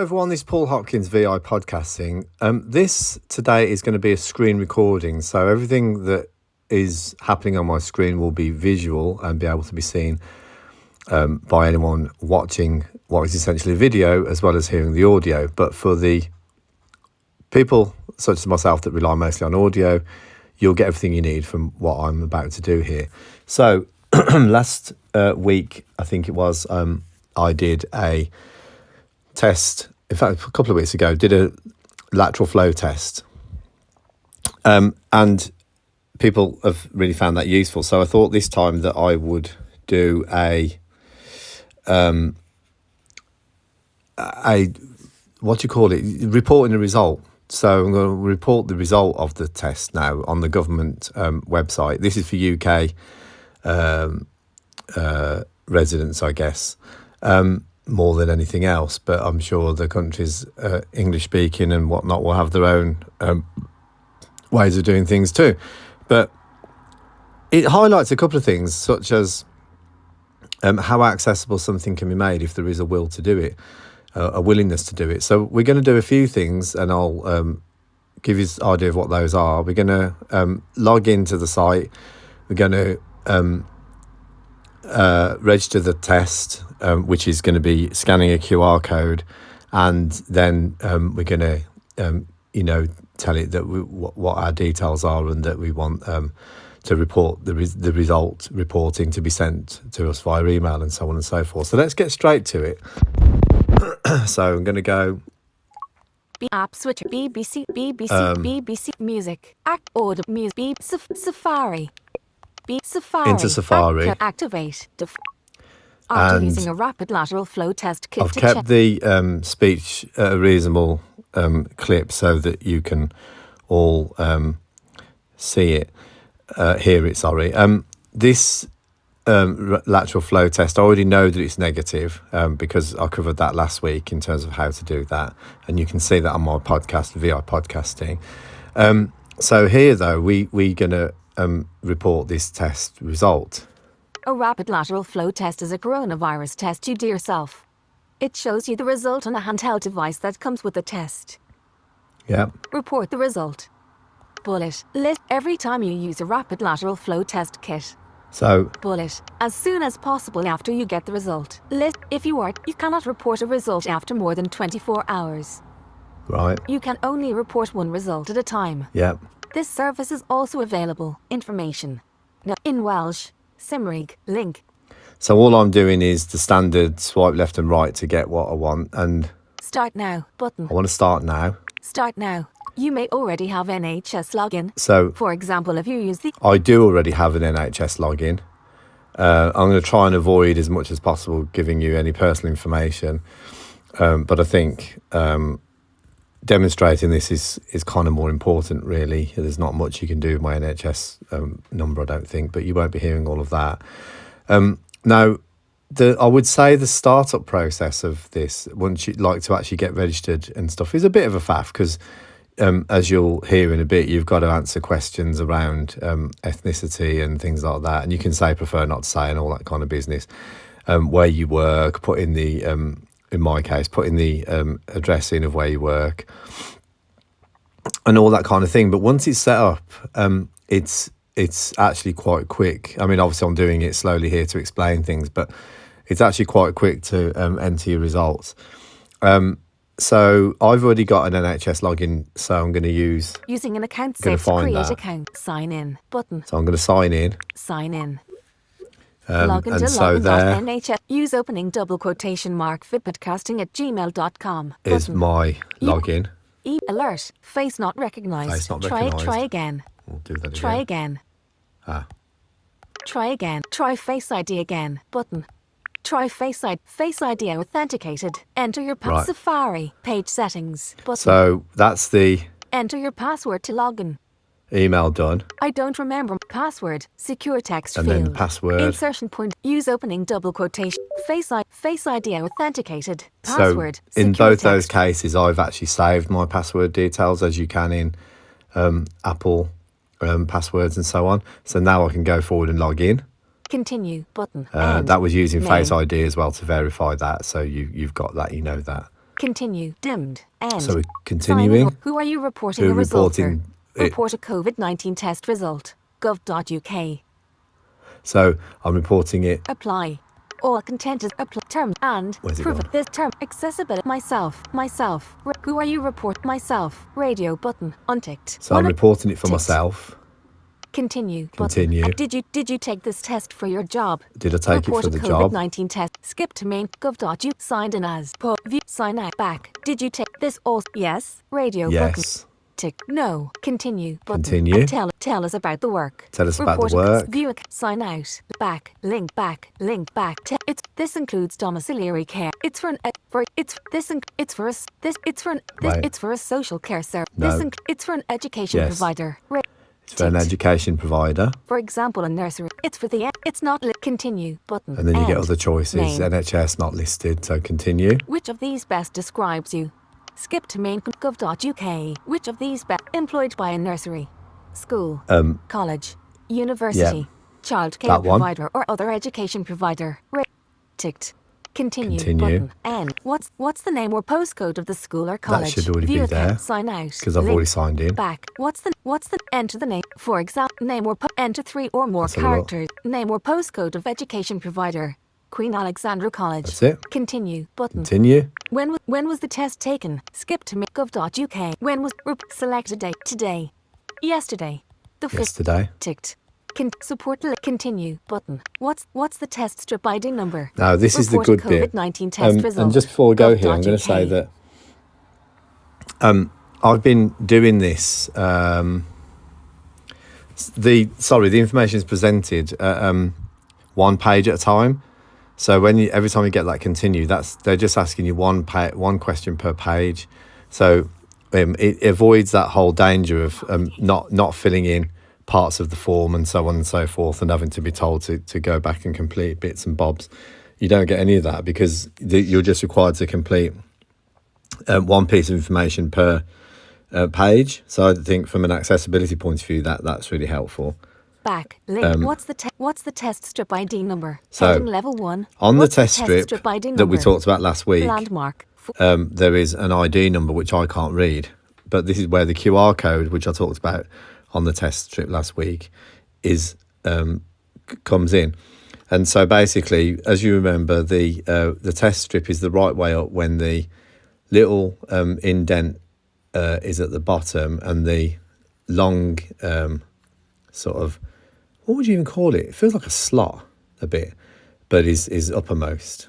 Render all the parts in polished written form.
Everyone, this is Paul Hopkins, VI Podcasting. This today is going to be a screen recording, so everything that is happening on my screen will be visual and be able to be seen by anyone watching what is essentially a video as well as hearing the audio. But for the people such as myself that rely mostly on audio, you'll get everything you need from what I'm about to do here. So last week, I think it was, I did a test. In fact, a couple of weeks ago, did a lateral flow test, and people have really found that useful. So I thought this time that I would do a what do you call it? Reporting the result. So I'm going to report the result of the test now on the government website. This is for UK residents, I guess. More than anything else, but I'm sure the countries English speaking and whatnot will have their own ways of doing things too. But it highlights a couple of things, such as how accessible something can be made if there is a will to do it, a willingness to do it. So we're going to do a few things, and I'll give you an idea of what those are. We're going to log into the site. We're going to register the test, which is going to be scanning a QR code, and then we're going to, tell it that what our details are and that we want to report the result reporting to be sent to us via email and so on and so forth. So let's get straight to it. So I'm going to go. App switcher BBC Music Audio Music Safari. Safari. Into Safari. Activate. After using a rapid lateral flow test kit. I've kept the speech at a reasonable clip so that you can all see it, hear it. Sorry. This lateral flow test, I already know that it's negative because I covered that last week in terms of how to do that, and you can see that on my podcast, VI Podcasting. So here, though, we're going to report this test result. A rapid lateral flow test is a coronavirus test you do yourself. It shows you the result on a handheld device that comes with the test. Yeah. Report the result. Bullet. List every time you use a rapid lateral flow test kit. So. Bullet. As soon as possible after you get the result. List. If you cannot report a result after more than 24 hours. Right. You can only report one result at a time. Yep. This service is also available. Information. In Welsh. Cymraeg. Link. So all I'm doing is the standard swipe left and right to get what I want, and Start now button. I want to start now. Start now. You may already have NHS login. So for example, if you use the I do already have an NHS login. I'm going to try and avoid as much as possible giving you any personal information, but I think demonstrating this is kind of more important, really. There's not much you can do with my NHS number, I don't think, but you won't be hearing all of that. Now, I would say the startup process of this, once you'd like to actually get registered and stuff, is a bit of a faff because, as you'll hear in a bit, you've got to answer questions around ethnicity and things like that. And you can say prefer not to say and all that kind of business. Where you work, put in the... in my case, putting the address in of where you work and all that kind of thing. But once it's set up, it's actually quite quick. I mean, obviously I'm doing it slowly here to explain things, but it's actually quite quick to enter your results. So I've already got an NHS login, so I'm going to use... Using an account safe to create account. Sign in button. So I'm going to sign in. Sign in. Log into NHS. Use opening double quotation mark fitpodcasting@gmail.com. Is my login. Alert. Face not recognized. Face not recognized. Try again. We'll do that again. Try again. Try again. Try Face ID again. Button. Try Face ID authenticated. Enter your Safari. Page settings. Button. So that's the... Enter your password to login. Email done. I don't remember. Password. Secure text and field. And then password. Insertion point. Use opening double quotation. Face ID authenticated. Password. So in both those cases, I've actually saved my password details, as you can in Apple passwords and so on. So now I can go forward and log in. Continue button. That was using Face ID as well to verify that. So you've got that, you know that. Continue. Dimmed. End. So we're Sign continuing. in. Who are you reporting Who a result for? reporting it? Report a COVID-19 test result. Gov.uk. So I'm reporting it. Apply. All content is apply term and Where's it prove gone? this term accessibility. Myself. Who are you report? Myself. Radio button unticked. So I'm reporting it for ticked. myself. Continue. Continue. Button. Did you take this test for your job? Did I take Report it for a the job? COVID-19 test. Skip to main. Gov.uk. Signed in as. View. Sign out. Back. Did you take this all? Yes. Radio button. Yes. Tick. No. Continue. Button. Continue. Tell us about the work. Tell us about the Report a work. View. Sign out. Back. Link back. Link back. This includes domiciliary care. It's for an for it's this inc- it's for a s- this it's for an this Wait. it's for a social care service. No. It's for an education Yes. provider. It's for an education provider. For example, a nursery. It's for the it's not continue button. And then you get End. other choices. Name. NHS not listed, so continue. Which of these best describes you? Skip to main. Gov.uk. Which of these best employed by a nursery, school, college, university, childcare That one. provider or other education provider? Ticked. Continue. Continue. Button. End. What's the name or postcode of the school or college? should already View be account. there, Sign out. because I've Link. already signed in. Back. What's the enter the name? For example, name or enter 3 or more Let's have a look. characters. Name or postcode of education provider. Queen Alexandra College. That's it. Continue. Button. Continue. When was the test taken? Skip to gov.uk. When was select a date? Today. Yesterday. The 5th. Yesterday. Ticked. Support continue button. What's the test strip ID number? Now this is the Report a good bit. COVID-19 test result. And just before we go here, I'm going to say Gov.uk. that I've been doing this. The information is presented one page at a time. So every time you get that continue, they're just asking you one question per page. So it avoids that whole danger of not filling in parts of the form and so on and so forth, and having to be told to go back and complete bits and bobs. You don't get any of that because you're just required to complete one piece of information per page. So I think from an accessibility point of view, that's really helpful. Back link. What's the test strip ID number? So, Heading level 1. On the What's test strip ID that we number? talked about last week, Landmark. there is an ID number which I can't read, but this is where the QR code, which I talked about on the test strip last week, is comes in. And so basically, as you remember, the test strip is the right way up when the little indent is at the bottom, and the long sort of, what would you even call it? It feels like a slot a bit, but is uppermost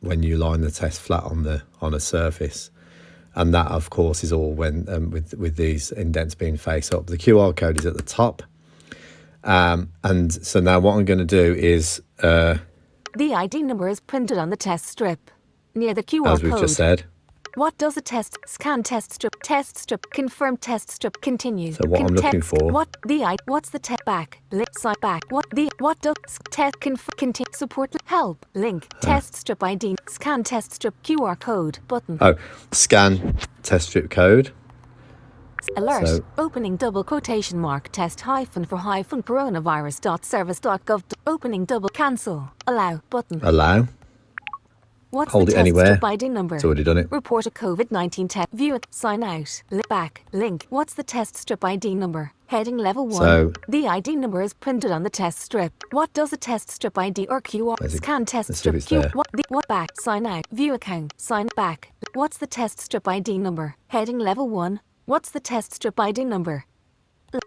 when you line the test flat on a surface. And that, of course, is all when with these indents being face up. The QR code is at the top. And so now what I'm going to do is... the ID number is printed on the test strip. Near the QR as we've code. just said. What does a scan test strip, confirm test strip, continue. So what I'm looking for... What's the test back, link, sign back, what does test, continue, support, help, link, test strip ID, scan test strip, QR code, button. Oh, scan test strip code. Alert, So- opening double quotation mark, test hyphen for hyphen coronavirus.service.gov, opening double, cancel, allow, button. Allow. What's Hold the it test anywhere. strip ID number? It's already done it. Report a COVID-19 test. View it. Sign out. Back. Link. What's the test strip ID number? Heading level 1. So- the ID number is printed on the test strip. What does a test strip ID or QR? Where's it? Scan test Let's see if strip. it's Q. there. What back? Sign out. View account. Sign back. What's the test strip ID number? Heading level 1. What's the test strip ID number?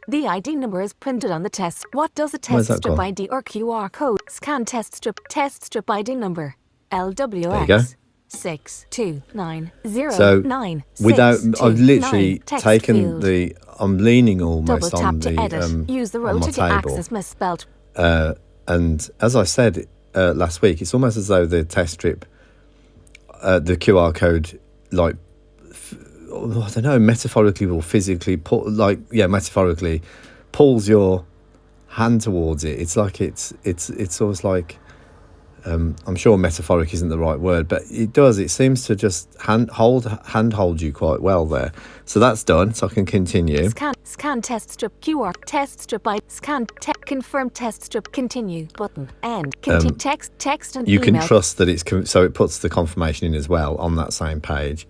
The ID number is printed on the test. What does a Where's test that strip gone? ID or QR code? Scan test strip ID number. LWX. There you go. 6290 So without, I've 629. literally Text taken field. I'm leaning Double almost tap on to edit. the Use the on row my to table. access misspelled. And as I said last week, it's almost as though the test strip, the QR code, like, I don't know, metaphorically or physically, metaphorically pulls your hand towards it. It's like it's almost like, I'm sure metaphoric isn't the right word, but it does. It seems to just handhold you quite well there. So that's done. So I can continue. Scan test strip QR test strip by scan confirm test strip. Continue button. And continue text and you email. can trust that it's so it puts the confirmation in as well on that same page.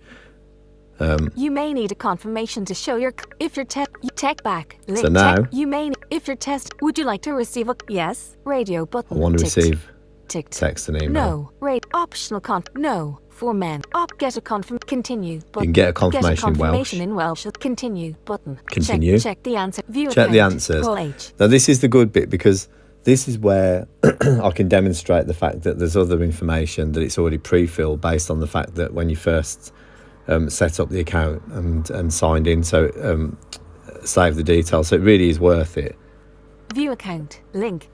You may need a confirmation to show your if your test back. Link, So now you may if your test. Would you like to receive a yes radio button? I want to receive ticked. text and email. No rate optional no for men. Get a continue button. You can get a confirmation, in Welsh. Continue button. Continue. Check the answer. View Check the account. answers. Call H. Now this is the good bit because this is where I can demonstrate the fact that there's other information that it's already pre-filled based on the fact that when you first set up the account and signed in, so save the details. So it really is worth it. View account link.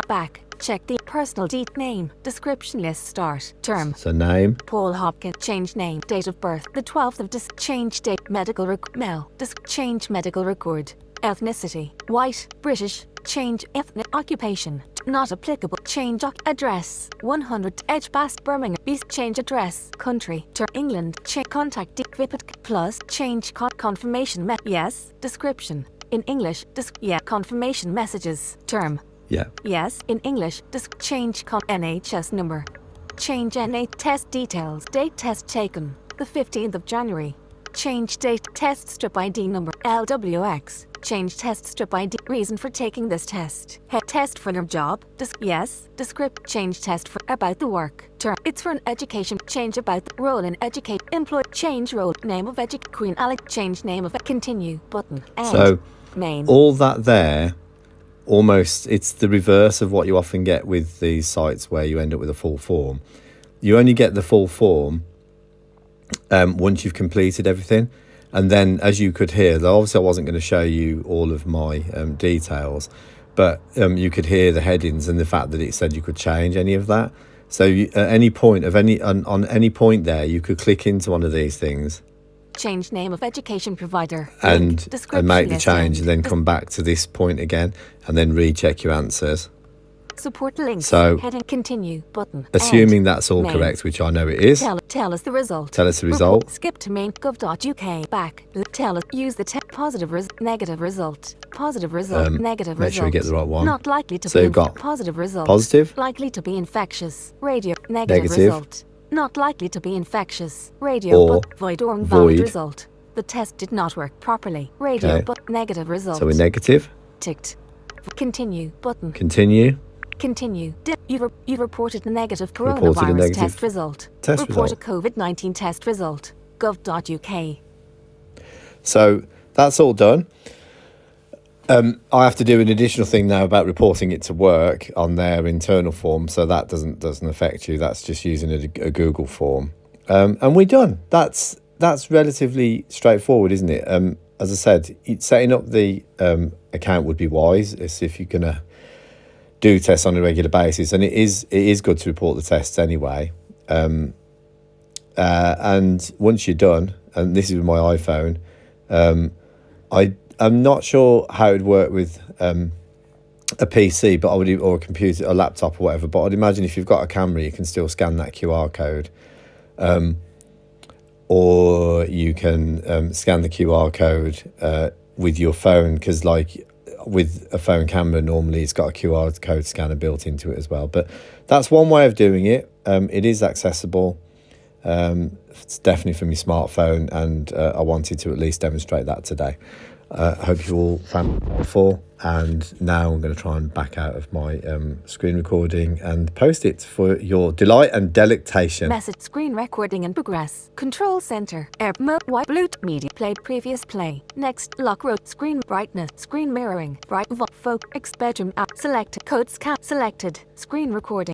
Back. Check the personal name. Description list start. Term. So name. Paul Hopkins. Change name. Date of birth. The 12th of change date. Medical Mel. Change medical record. Ethnicity. White. British. Change ethnic occupation. Not applicable. Change address. 100 Edgebast Birmingham. East. Change address. Country. England. Change contact. Vipit plus. Change confirmation. Yes. Description. In English. Confirmation messages. Term. Yeah. Yes. In English. Change NHS number. Change test details. Date test taken. The 15th of January. Change date. Test strip ID number. LWX. Change test strip ID. Reason for taking this test. Test for your job. Yes. Descript. Change test for about the work. Term. It's for an education. Change about the role in educate. Employ. Change role. Name of Queen Alex. Change name of continue button. And so main. All that there, almost it's the reverse of what you often get with these sites where you end up with a full form. You only get the full form once you've completed everything. And then, as you could hear, though obviously I wasn't going to show you all of my details, but you could hear the headings and the fact that it said you could change any of that. So at any point on any point there, you could click into one of these things, change name of education provider, and make the change, and then come back to this point again, and then recheck your answers. Support links. So, heading continue button. Assuming that's all correct, which I know it is. Tell us the result. Tell us the result. Skip to main.gov.uk. Back. Tell us. Use the positive negative result. Positive result. Negative result. Make sure you get the right one. Not likely to so be you've got positive result. Positive. Likely to be infectious. Radio. Negative result. Not likely to be infectious. Radio. Or void or invalid result. The test did not work properly. Radio. But negative result. So we're negative. Ticked. Continue button. Continue. Continue. You've reported a negative coronavirus test result. Report a COVID-19 test result. Gov.uk. So that's all done. I have to do an additional thing now about reporting it to work on their internal form, so that doesn't affect you. That's just using a Google form, and we're done. That's relatively straightforward, isn't it? As I said, setting up the account would be wise, as if you're gonna do tests on a regular basis, and it is good to report the tests anyway. And once you're done, and this is with my iPhone, I'm not sure how it'd work with a PC, but or a computer, a laptop, or whatever. But I'd imagine if you've got a camera, you can still scan that QR code, or you can scan the QR code with your phone, because like with a phone camera, normally it's got a QR code scanner built into it as well. But that's one way of doing it. It is accessible. It's definitely from your smartphone, and I wanted to at least demonstrate that today. I hope you all found it helpful, and now I'm going to try and back out of my screen recording and post it for your delight and delectation. Message screen recording in progress. Control center. Air mode. White Bluetooth media. Played previous play. Next. Lock road. Screen brightness. Screen mirroring. Bright folk. Bedroom app. Selected. Code scan. Selected. Screen recording.